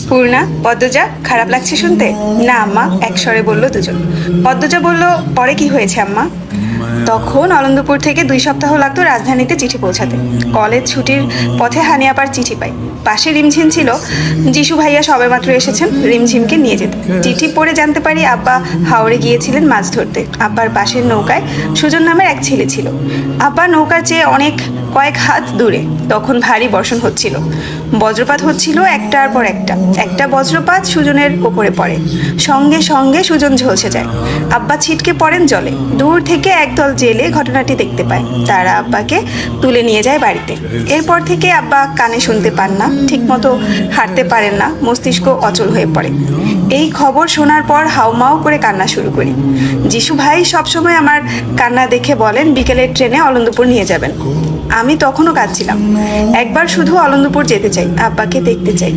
পূর্ণা, পদ্মজা, খারাপ লাগছে শুনতে? না আম্মা, একস্বরে বলল দুজন। পদ্মজা বলল, পরে কি হয়েছে আম্মা? তখন অলন্দপুর থেকে 2 সপ্তাহ লাগতো রাজধানীতে চিঠি পৌঁছাতে। কলেজ ছুটির পথে হানিয়াপার চিঠি পাই। পাশে রিমঝিম ছিল। যিশু ভাইয়া সবেমাত্র এসেছেন রিমঝিমকে নিয়ে যেতে। চিঠি পড়ে জানতে পারি আব্বা হাওড়ে গিয়েছিলেন মাছ ধরতে। আব্বার পাশের নৌকায় সুজন নামের এক ছেলে ছিল। আব্বা নৌকার চেয়ে কয়েক হাত দূরে। তখন ভারী বর্ষণ হচ্ছিল, বজ্রপাত হচ্ছিল একটার পর একটা বজ্রপাত সুজনের ওপরে পড়ে। সঙ্গে সঙ্গে সুজন ঝলসে যায়। আব্বা ছিটকে পড়েন জলে। দূর থেকে একদল জেলে ঘটনাটি দেখতে পায়। তারা আব্বাকে তুলে নিয়ে যায় বাড়িতে। এরপর থেকে আব্বা কানে শুনতে পান না, ঠিকমতো হাঁটতে পারেন না, মস্তিষ্ক অচল হয়ে পড়ে। এই খবর শোনার পর হাউমাউ করে কান্না শুরু করি। যিশু ভাই সবসময় আমার কান্না দেখে বলেন বিকেলের ট্রেনে অলন্দপুর নিয়ে যাবেন। আমি তখনও কাঁদছিলাম। একবার শুধু অলন্দপুর যেতে চাই, আব্বাকে দেখতে চাই।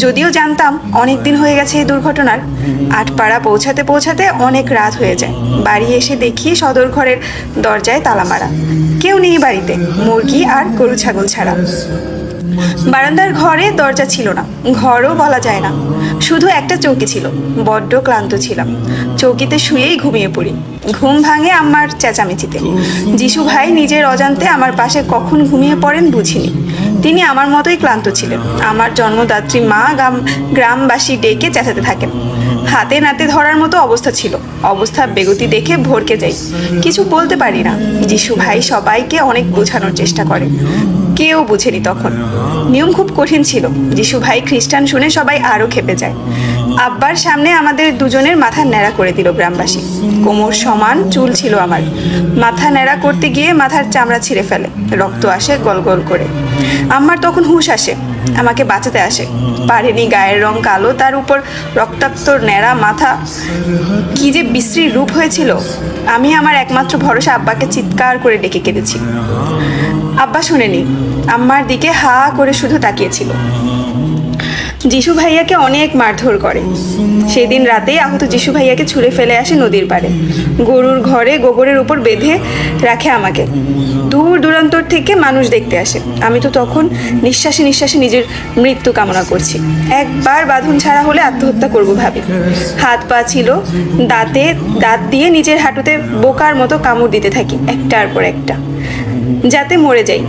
যদিও জানতাম অনেক দিন হয়ে গেছে এই দুর্ঘটনার। আটপাড়া পৌঁছাতে পৌঁছাতে অনেক রাত হয়ে যায়। বাড়ি এসে দেখি সদর ঘরের দরজায় তালা মারা। কেউ নেই বাড়িতে, মুরগি আর গরু ছাগল ছাড়া। বারান্দার ঘরে দরজা ছিল না, ঘরও বলা যায় না, শুধু একটা চৌকি ছিল। বড্ড ক্লান্ত ছিলাম, চৌকিতে শুয়েই ঘুমিয়ে পড়ি। ঘুম ভাঙে আমার চেঁচামেচিতে। যিশু ভাই নিজের অজান্তে আমার পাশে কখন ঘুমিয়ে পড়েন বুঝিনি। তিনি আমার মতোই ক্লান্ত ছিলেন। আমার জন্মদাত্রী মা গ্রামবাসী ডেকে চেঁচাতে থাকেন। হাতে নাতে ধরার মতো অবস্থা ছিল। অবস্থা বেগতি দেখে ভরকে যাই, কিছু বলতে পারি না। যিশু ভাই সবাইকে অনেক বোঝানোর চেষ্টা করে, কেউ বুঝেনি তখন। নিয়ম খুব কঠিন ছিল। যিশু ভাই খ্রিস্টান শুনে সবাই আরো খেপে যায়। আব্বার সামনে আমাদের দুজনের মাথা ন্যাড়া করে দিল গ্রামবাসী। কোমর সমান চুল ছিল আমার। মাথা ন্যাড়া করতে গিয়ে মাথার চামড়া ছিঁড়ে ফেলে, রক্ত আসে গল গল করে। আমার তখন হুঁশ আসে, আমাকে বাঁচাতে আসে। পারেনি, গায়ের রং কালো, তার উপর রক্তাক্ত ন্যাড়া মাথা। কি যে বিশ্রী রূপ হয়েছিল! আমি আমার একমাত্র ভরসা আব্বাকে চিৎকার করে ডেকে কেঁদেছি। আব্বা শুনেনি, আম্মার দিকে হা করে শুধু তাকিয়েছিল। যিশু ভাইয়াকে অনেক মারধর করে। সেদিন রাতেই আহত যিশু ভাইয়াকে ছুঁড়ে ফেলে আসে নদীর পাড়ে। গরুর ঘরে গোবরের উপর বেঁধে রাখে আমাকে। দূর দূরান্তর থেকে মানুষ দেখতে আসে। আমি তো তখন নিঃশ্বাসে নিঃশ্বাসে নিজের মৃত্যু কামনা করছি। একবার বাঁধন ছাড়া হলে আত্মহত্যা করব ভাবি। হাত পা ছিল, দাঁত দিয়ে নিজের হাঁটুতে বোকার মতো কামড় দিতে থাকি একটার পর একটা, যাতে মরে যাই।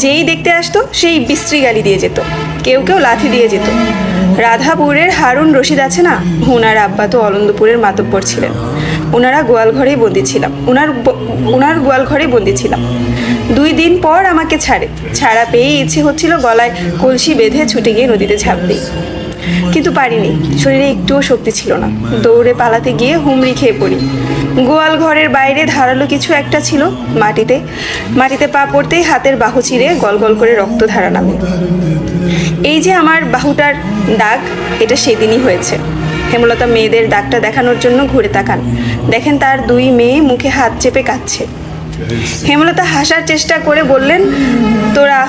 যেই দেখতে আসতো সেই বিশ্রী গালি দিয়ে যেত, কেউ কেউ লাথি দিয়ে যেত। রাধাপুরের হারুন রশিদ আছে না, ওনার আব্বা তো অলন্দপুরের মাতব্বর ছিলেন। ওনার গোয়ালঘরেই বন্দি ছিলাম। 2 দিন পর আমাকে ছাড়া পেয়ে ইচ্ছে হচ্ছিল গলায় কলসি বেঁধে ছুটে গিয়ে নদীতে ঝাঁপ দিই, কিন্তু পারিনি। শরীরে একটুও শক্তি ছিল না। দৌড়ে পালাতে গিয়ে হুমড়ি খেয়ে পড়ি। গোয়াল ঘরের বাইরে ধারালো কিছু একটা ছিল, মাটিতে পা পড়তেই হাতের বাহু চিরে গল গল করে রক্ত ধারা নামে। এই যে আমার বাহুটার দাগ, এটা সেদিনই হয়েছে। হেমলতা মেয়েদের দাগটা দেখানোর জন্য ঘুরে তাকান, দেখেন তার 2 মেয়ে মুখে হাত চেপে কাঁদছে। হেমলতা হাসার চেষ্টা করে বললেন, তোরা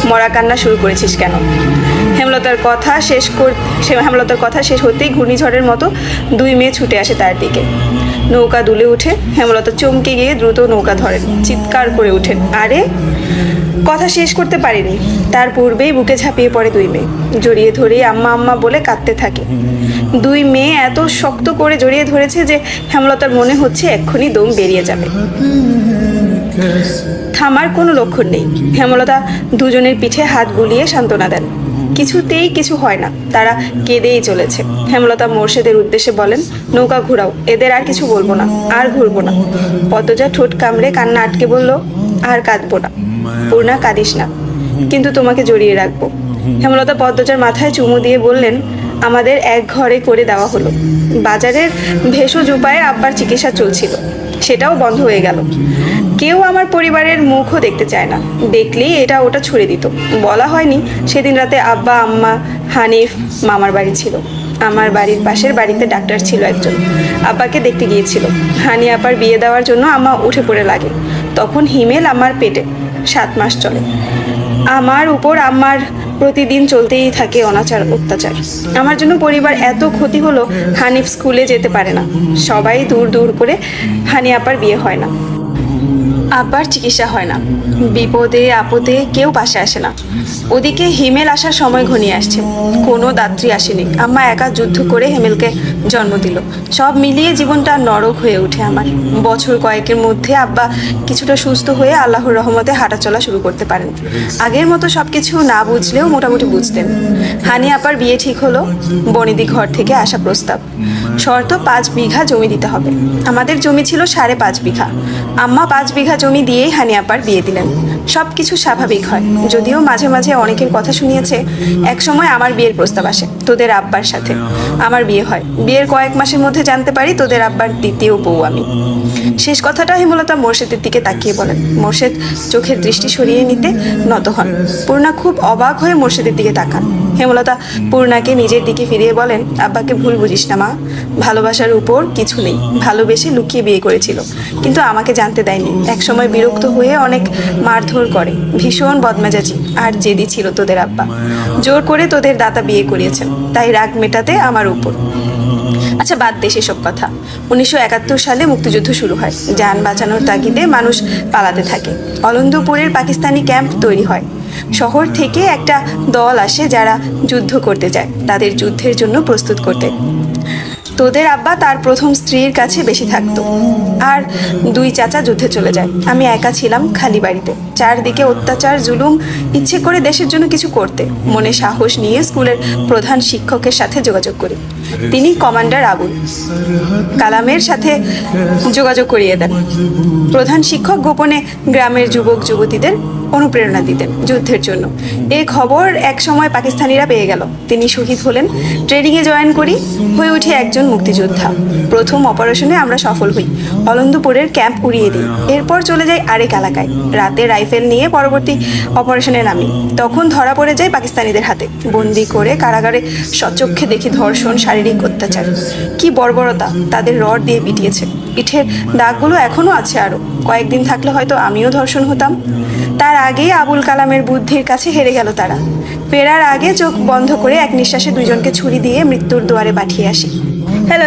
মরা কান্না শুরু করেছিস কেন? হেমলতার কথা শেষ হতেই ঘূর্ণিঝড়ের মতো 2 মেয়ে ছুটে আসে তার দিকে। নৌকা দুলে উঠে। হেমলতা চমকে গিয়ে দ্রুত নৌকা ধরেন, চিৎকার করে উঠেন। আরে, কথা শেষ করতে পারিনি, তার পূর্বেই বুকে ঝাঁপিয়ে পড়ে 2 মেয়ে। জড়িয়ে ধরেই আম্মা আম্মা বলে কাঁদতে থাকে। 2 মেয়ে এত শক্ত করে জড়িয়ে ধরেছে যে হেমলতার মনে হচ্ছে এক্ষুনি দম বেরিয়ে যাবে। থামার কোনো লক্ষণ নেই। হেমলতা দুজনের পিঠে হাত বুলিয়ে সান্ত্বনা দেন। কিছুতেই কিছু হয় না, তারা কেঁদেই চলেছে। হেমলতা মোর্শেদের উদ্দেশ্যে বলেন, নৌকা ঘুরাও, এদের আর কিছু বলবো না, আর ঘুরবো না। পদ্মজা ঠোঁট কামড়ে কান্না আটকে বলল, আর কাঁদবো না পূর্ণা, কাঁদিস না, কিন্তু তোমাকে জড়িয়ে রাখবো। হেমলতা পদ্মজার মাথায় চুমু দিয়ে বললেন, আমাদের এক ঘরে করে দেওয়া হলো। বাজারের ভেষজ উপায়ে আব্বার চিকিৎসা চলছিল, সেটাও বন্ধ হয়ে গেল। কেউ আমার পরিবারের মুখও দেখতে চায় না, দেখলেই এটা ওটা ছুড়ে দিত। বলা হয়নি সেদিন রাতে আব্বা আম্মা হানিফ মামার বাড়ি ছিল। আমার বাড়ির পাশের বাড়িতে ডাক্তার ছিল একজন, আব্বাকে দেখতে গিয়েছিল। হানি আপার বিয়ে দেওয়ার জন্য আম্মা উঠে পড়ে লাগে। তখন হিমেল আমার পেটে, 7 মাস চলে। আমার উপর আম্মার প্রতিদিন চলতেই থাকে অনাচার অত্যাচার। আমার জন্য পরিবার এত ক্ষতি হলো, হানিফ স্কুলে যেতে পারে না, সবাই দূর দূর করে। হানি আপার বিয়ে হয় না। আব্বার চিকিৎসা হয় না, বিপদে আপদে কেউ পাশে আসে না। ওদিকে হিমেল আসার সময় ঘনিয়ে আসছে, কোনো দাত্রী আসেনি। আম্মা একা যুদ্ধ করে হিমেলকে জন্ম দিল। সব মিলিয়ে জীবনটা নরক হয়ে ওঠে আমার। বছর কয়েকের মধ্যে আব্বা কিছুটা সুস্থ হয়ে আল্লাহর রহমতে হাঁটাচলা শুরু করতে পারেন। আগের মতো সব কিছু না বুঝলেও মোটামুটি বুঝতেন। হানি আপার বিয়ে ঠিক হলো। বনিদি ঘর থেকে আসা প্রস্তাব, শর্ত 5 বিঘা জমি দিতে হবে। আমাদের জমি ছিল 5.5 বিঘা। আম্মা 5 বিঘা জমি দিয়েই হানি আপার বিয়ে দিলেন। সব কিছু স্বাভাবিক হয়, যদিও মাঝে মাঝে অনেকের কথা শুনিয়েছে। এক সময় আমার বিয়ের প্রস্তাব আসে তোদের আব্বার সাথে। আমার বিয়ে হয়। বিয়ের কয়েক মাসের মধ্যে জানতে পারি তোদের আব্বার দ্বিতীয় বউ আমি। শেষ কথাটা হেমলতা মোর্শেদের দিকে তাকিয়ে বলেন। মোর্শেদ চোখের দৃষ্টি সরিয়ে নিতে নত হন। পূর্ণা খুব অবাক হয়ে মোর্শেদের দিকে তাকান। হেমলতা পূর্ণাকে নিজের দিকে ফিরিয়ে বলেন, আব্বাকে ভুল বুঝিস না মা, ভালোবাসার উপর কিছু নেই। ভালোবেসে লুকিয়ে বিয়ে করেছিল, কিন্তু আমাকে জানতে দেয়নি। একসময় বিরক্ত হয়ে অনেক মারধর করে, ভীষণ বদমেজাজি আর জেদি ছিল তোদের আব্বা। জোর করে তোদের দাদা বিয়ে করিয়েছেন, তাই রাগ মেটাতে আমার উপর। আচ্ছা বাদ দে সেসব কথা। 1971 সালে মুক্তিযুদ্ধ শুরু হয়। যান বাঁচানোর তাগিদে মানুষ পালাতে থাকে। অলন্দপুরের পাকিস্তানি ক্যাম্প তৈরি হয়। শহর থেকে একটা দল আসে যারা যুদ্ধ করতে যায়, তাদের যুদ্ধের জন্য প্রস্তুত করতে। তোদের আব্বা তার প্রথম স্ত্রীর কাছে বেশি থাকতো, আর 2 চাচা যুদ্ধে চলে যায়। আমি একা ছিলাম খালি বাড়িতে। চারদিকে অত্যাচার, জুলুম। ইচ্ছে করে দেশের জন্য কিছু করতে মনে সাহস নিয়ে স্কুলের প্রধান শিক্ষকের সাথে যোগাযোগ করি। তিনি কমান্ডার আবুল কালামের সাথে যোগাযোগ করিয়ে দেন। প্রধান শিক্ষক গোপনে গ্রামের যুবক যুবতীদের অনুপ্রেরণা দিতেন যুদ্ধের জন্য। এই খবর এক সময় পাকিস্তানিরা পেয়ে গেল। তিনি শহীদ হলেন। ট্রেনিংয়ে জয়েন করি, হয়ে উঠে একজন মুক্তিযোদ্ধা। প্রথম অপারেশনে আমরা সফল হই, অলন্দপুরের ক্যাম্প উড়িয়ে দিই। এরপর চলে যাই আরেক এলাকায়, রাতে রাইফেল নিয়ে পরবর্তী অপারেশনে নামি। তখন ধরা পড়ে যায় পাকিস্তানিদের হাতে। বন্দি করে কারাগারে সচক্ষে দেখি ধর্ষণ, শারীরিক অত্যাচার। কি বর্বরতা! তাদের রড দিয়ে পিটিয়েছে। পিঠের দাগগুলো এখনো আছে। আরো কয়েকদিন থাকলে হয়তো আমিও ধর্ষণ হতাম। তার আগেই আবুল কালামের বুদ্ধির কাছে হেরে গেল তারা। ফেরার আগে চোখ বন্ধ করে এক নিঃশ্বাসে 2 জনকে ছুরি দিয়ে মৃত্যুর দুয়ারে পাঠিয়ে আসি। হ্যালো।